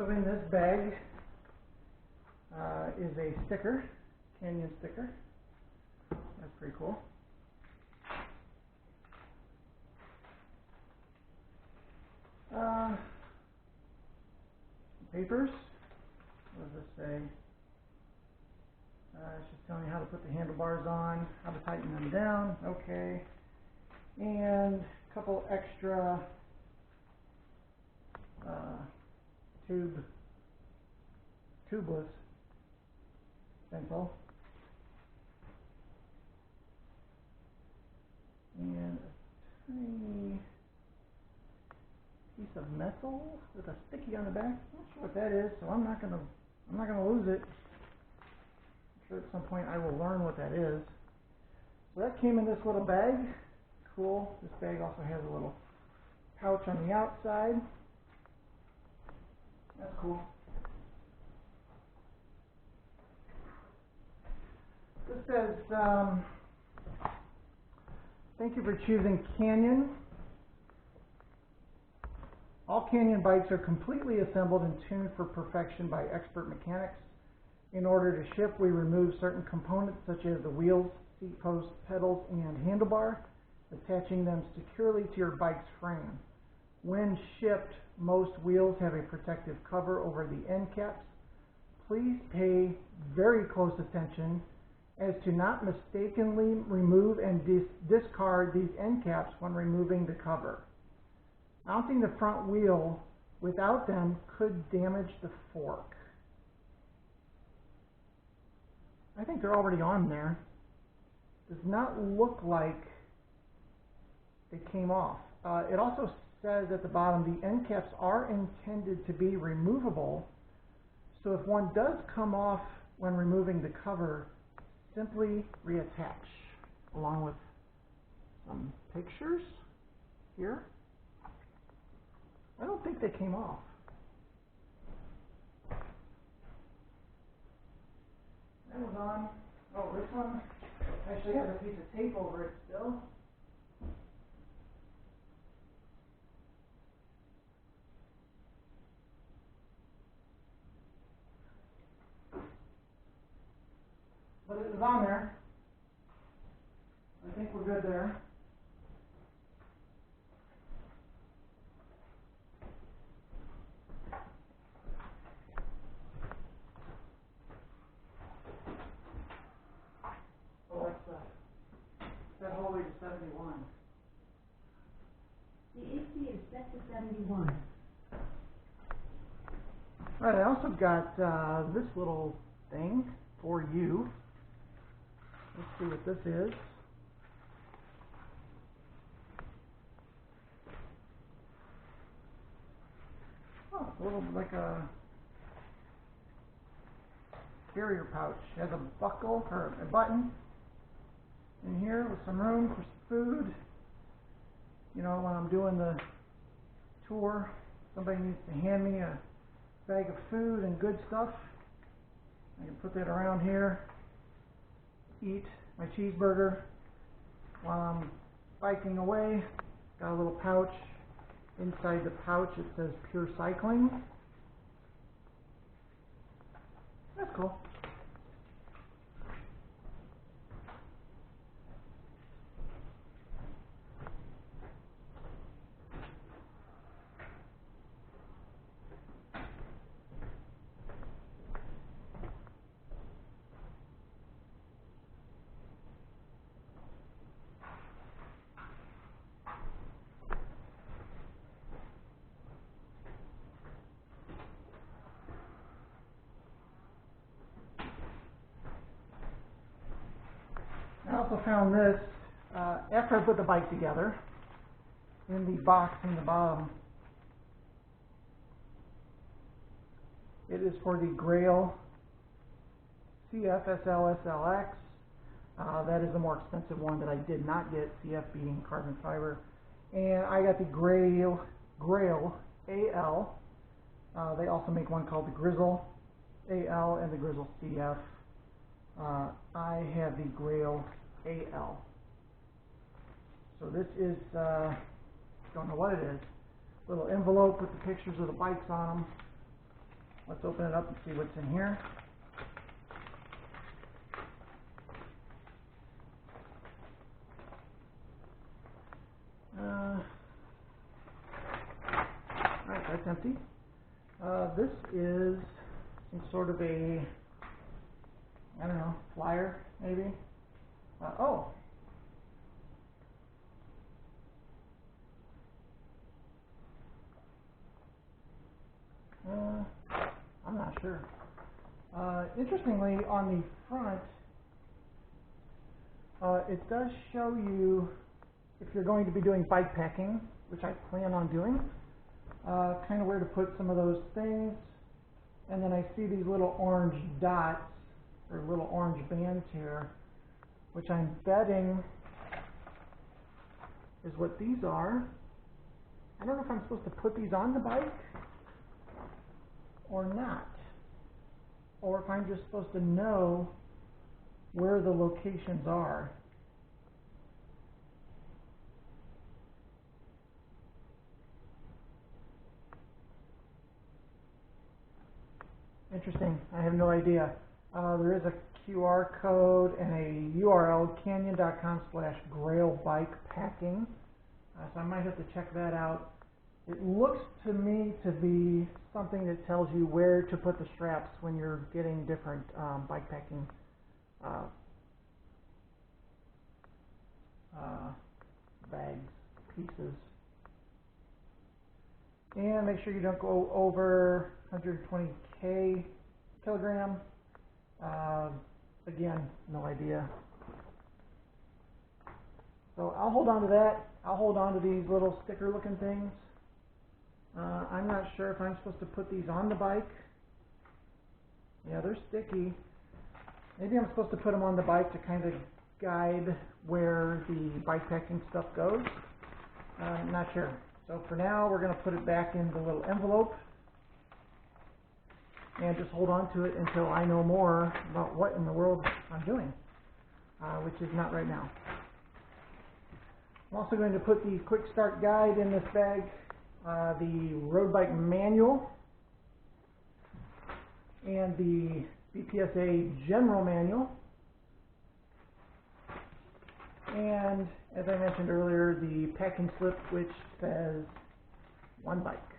So in this bag is a sticker, Canyon sticker. That's pretty cool. Papers. What does this say? It's just telling me how to put the handlebars on, how to tighten them down. Okay. And a couple extra tubeless pencil. And a tiny piece of metal with a sticky on the back. I'm not sure what that is, so I'm not gonna lose it. I'm sure at some point I will learn what that is. So that came in this little bag. Cool. This bag also has a little pouch on the outside. That's cool. This says, thank you for choosing Canyon. All Canyon bikes are completely assembled and tuned for perfection by expert mechanics. In order to ship, we remove certain components such as the wheels, seat posts, pedals, and handlebar, attaching them securely to your bike's frame. When shipped, most wheels have a protective cover over the end caps. Please pay very close attention as to not mistakenly remove and discard these end caps when removing the cover. Mounting the front wheel without them could damage the fork. I think they're already on there. Does not look like they came off. It also says at the bottom the end caps are intended to be removable, so if one does come off when removing the cover, simply reattach, along with some pictures here. I don't think they came off. That was on. Oh, this one actually has a piece of tape over it still. But it was on there. I think we're good there. Oh, that's set all the way to 71. The AC is set to 71. All right, I also got this little thing for you. Let's see what this is. Oh, it's a little like a carrier pouch. It has a buckle or a button in here with some room for some food. You know, when I'm doing the tour, somebody needs to hand me a bag of food and good stuff. I can put that around here, eat my cheeseburger while I'm biking away. Got a little pouch. Inside the pouch it says Pure Cycling. That's cool. I also found this after I put the bike together in the box in the bottom. It is for the Grail CF-SL-SLX. That is the more expensive one that I did not get, CF being carbon fiber. And I got the Grail AL. They also make one called the Grizzle AL and the Grizzle CF. I have the Grail AL. So this is, don't know what it is, little envelope with the pictures of the bikes on them. let's open it up and see what's in here. Alright, that's empty. This is some sort of a, I don't know, flyer, maybe? Oh! I'm not sure. Interestingly, on the front, it does show you, if you're going to be doing bike packing, which I plan on doing, kind of where to put some of those things. And then I see these little orange dots, or little orange bands here, which I'm betting is what these are. I don't know if I'm supposed to put these on the bike or not, or if I'm just supposed to know where the locations are. Interesting. I have no idea. There is a QR code and a URL, canyon.com/Grail bike packing. So I might have to check that out. It looks to me to be something that tells you where to put the straps when you're getting different bike packing bags, pieces. And make sure you don't go over 120 kilogram. Again, no idea. So I'll hold on to that. I'll hold on to these little sticker looking things. I'm not sure if I'm supposed to put these on the bike. Yeah, they're sticky. Maybe I'm supposed to put them on the bike to kind of guide where the bike packing stuff goes. I'm not sure. So for now, we're going to put it back in the little envelope and just hold on to it until I know more about what in the world I'm doing, which is not right now. I'm also going to put the quick start guide in this bag, the road bike manual, and the BPSA general manual, and as I mentioned earlier, the packing slip which says one bike.